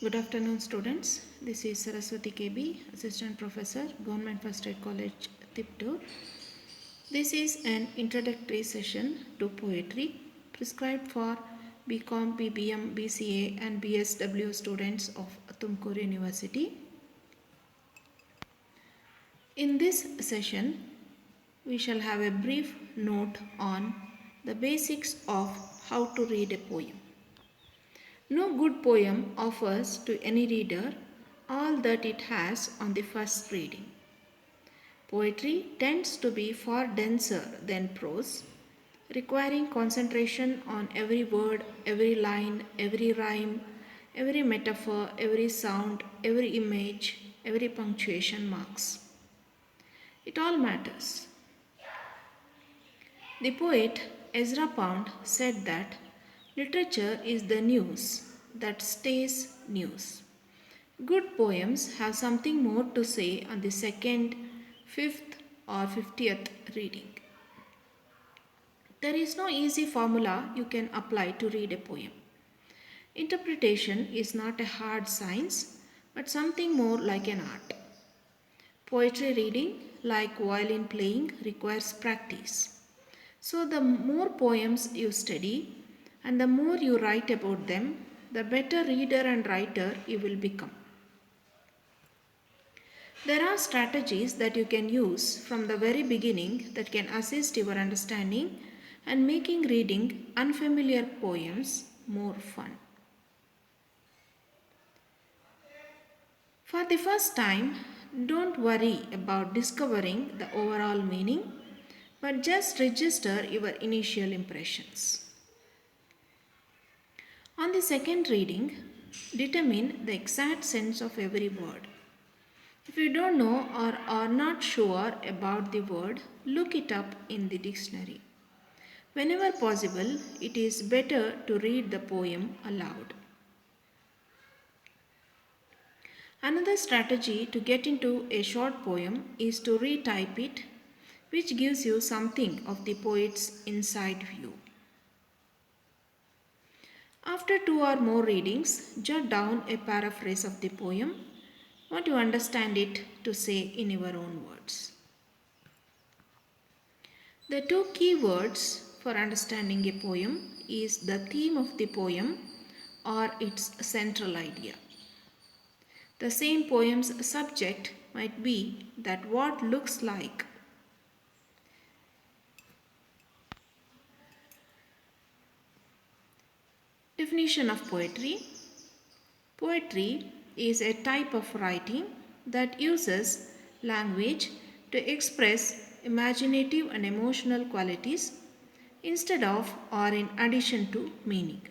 Good afternoon, students. This is Saraswati KB, Assistant Professor, Government First Aid College, Tiptur. This is an introductory session to poetry prescribed for BCom, BBM, BCA, and BSW students of Tumkur University. In this session, we shall have a brief note on the basics of how to read a poem. No good poem offers to any reader all that it has on the first reading. Poetry tends to be far denser than prose, requiring concentration on every word, every line, every rhyme, every metaphor, every sound, every image, every punctuation marks. It all matters. The poet Ezra Pound said that literature is the news that stays news. Good poems have something more to say on the second, fifth, or 50th reading. There is no easy formula you can apply to read a poem. Interpretation is not a hard science, but something more like an art. Poetry reading, like violin playing, requires practice. So, the more poems you study and the more you write about them, the better reader and writer you will become. There are strategies that you can use from the very beginning that can assist your understanding and making reading unfamiliar poems more fun. For the first time, don't worry about discovering the overall meaning, but just register your initial impressions. On the second reading, determine the exact sense of every word. If you don't know or are not sure about the word, look it up in the dictionary. Whenever possible, it is better to read the poem aloud. Another strategy to get into a short poem is to retype it, which gives you something of the poet's inside view. After two or more readings, jot down a paraphrase of the poem, what you understand it to say in your own words. The two key words for understanding a poem is the theme of the poem or its central idea. The same poem's subject might be that what looks like. Definition of poetry. Poetry is a type of writing that uses language to express imaginative and emotional qualities instead of or in addition to meaning.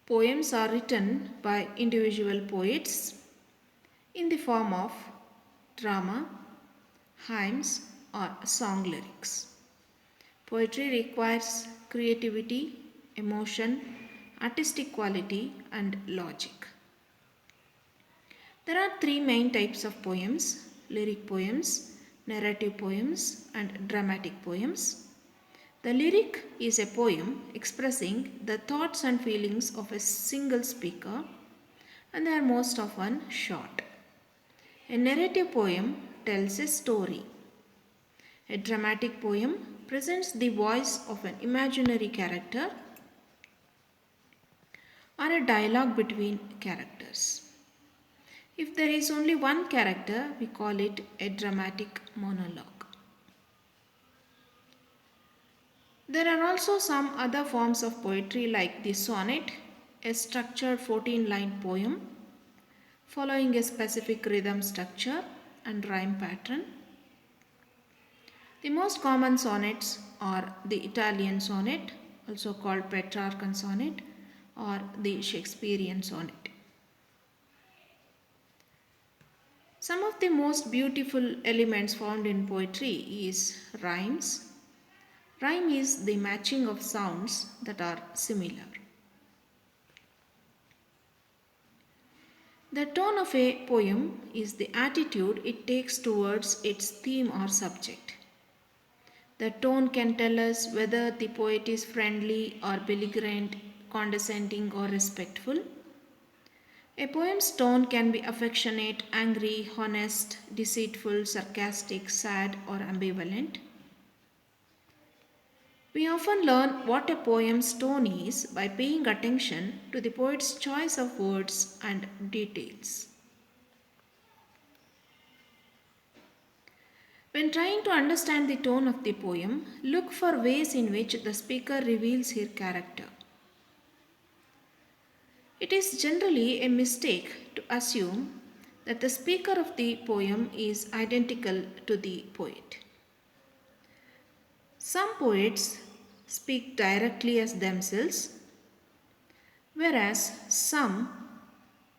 Poems are written by individual poets in the form of drama, hymns, or song lyrics. Poetry requires creativity, emotion, artistic quality, and logic. There are three main types of poems: lyric poems, narrative poems, and dramatic poems. The lyric is a poem expressing the thoughts and feelings of a single speaker, and they are most often short. A narrative poem tells a story. A dramatic poem presents the voice of an imaginary character or a dialogue between characters. If there is only one character, we call it a dramatic monologue. There are also some other forms of poetry like the sonnet, a structured 14-line poem following a specific rhythm structure and rhyme pattern. The most common sonnets are the Italian sonnet, also called Petrarchan sonnet, or the Shakespearean sonnet. Some of the most beautiful elements found in poetry is rhymes. Rhyme is the matching of sounds that are similar. The tone of a poem is the attitude it takes towards its theme or subject. The tone can tell us whether the poet is friendly or belligerent, condescending, or respectful. A poem's tone can be affectionate, angry, honest, deceitful, sarcastic, sad, or ambivalent. We often learn what a poem's tone is by paying attention to the poet's choice of words and details. When trying to understand the tone of the poem, look for ways in which the speaker reveals her character. It is generally a mistake to assume that the speaker of the poem is identical to the poet. Some poets speak directly as themselves, whereas some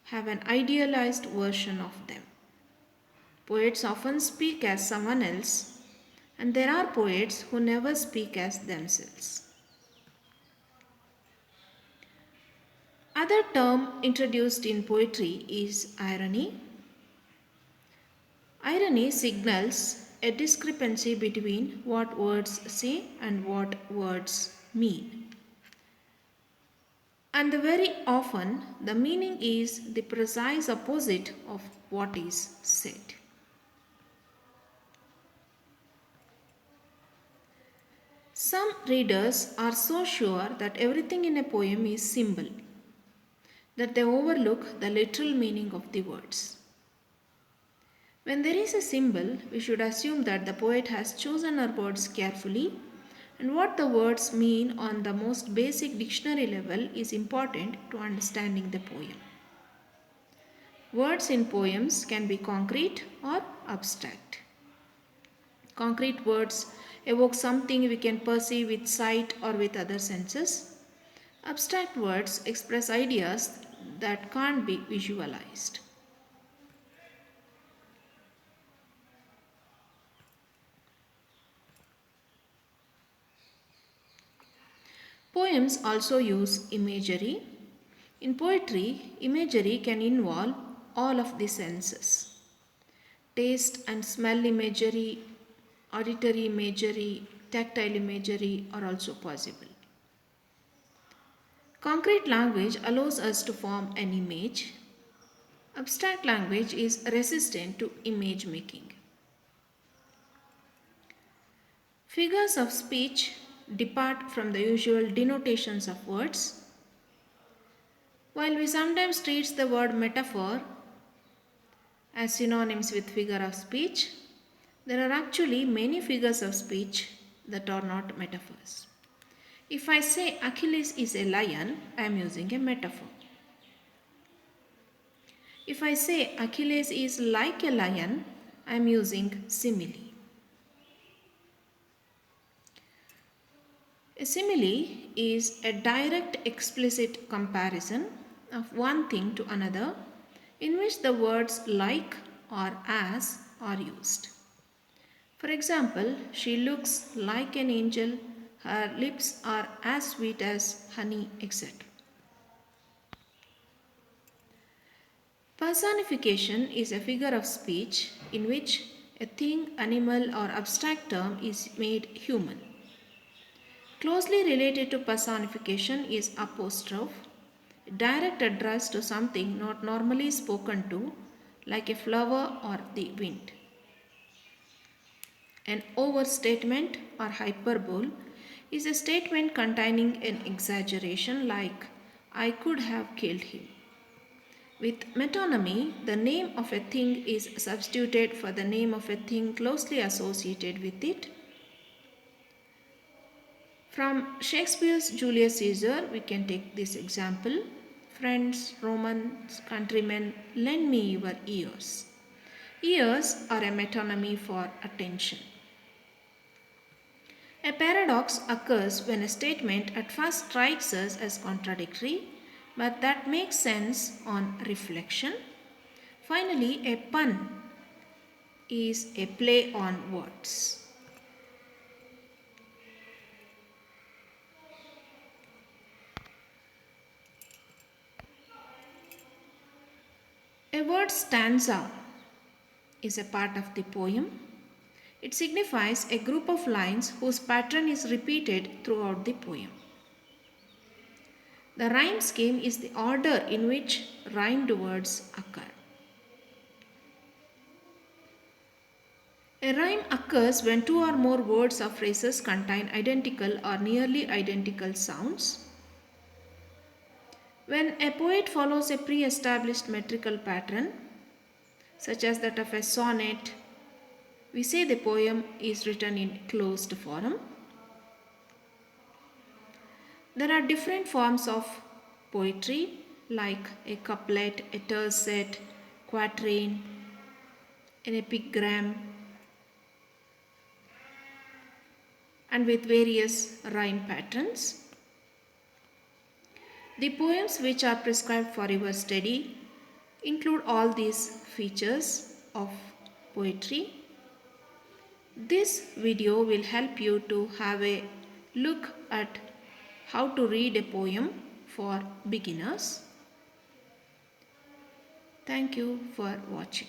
have an idealized version of them. Poets often speak as someone else, and there are poets who never speak as themselves. Other term introduced in poetry is irony. Irony signals a discrepancy between what words say and what words mean. And very often the meaning is the precise opposite of what is said. Some readers are so sure that everything in a poem is symbol that they overlook the literal meaning of the words. When there is a symbol, we should assume that the poet has chosen her words carefully, and what the words mean on the most basic dictionary level is important to understanding the poem. Words in poems can be concrete or abstract. Concrete words evoke something we can perceive with sight or with other senses. Abstract words express ideas that can't be visualized. Poems also use imagery. In poetry, imagery can involve all of the senses. Taste and smell imagery, auditory imagery, tactile imagery are also possible. Concrete language allows us to form an image. Abstract language is resistant to image making. Figures of speech depart from the usual denotations of words. While we sometimes treat the word metaphor as synonyms with figure of speech, there are actually many figures of speech that are not metaphors. If I say Achilles is a lion, I am using a metaphor. If I say Achilles is like a lion, I am using simile. A simile is a direct explicit comparison of one thing to another in which the words like or as are used. For example, she looks like an angel, her lips are as sweet as honey, etc. Personification is a figure of speech in which a thing, animal, or abstract term is made human. Closely related to personification is apostrophe, a direct address to something not normally spoken to, like a flower or the wind. An overstatement or hyperbole is a statement containing an exaggeration, like I could have killed him. With metonymy, the name of a thing is substituted for the name of a thing closely associated with it. From Shakespeare's Julius Caesar, we can take this example. Friends, Romans, countrymen, lend me your ears. Ears are a metonymy for attention. A paradox occurs when a statement at first strikes us as contradictory, but that makes sense on reflection. Finally, a pun is a play on words. A word stanza is a part of the poem. It signifies a group of lines whose pattern is repeated throughout the poem. The rhyme scheme is the order in which rhymed words occur. A rhyme occurs when two or more words or phrases contain identical or nearly identical sounds. When a poet follows a pre-established metrical pattern, such as that of a sonnet, we say the poem is written in closed form. There are different forms of poetry like a couplet, a tercet, quatrain, an epigram, and with various rhyme patterns. The poems which are prescribed for your study include all these features of poetry. This video will help you to have a look at how to read a poem for beginners. Thank you for watching.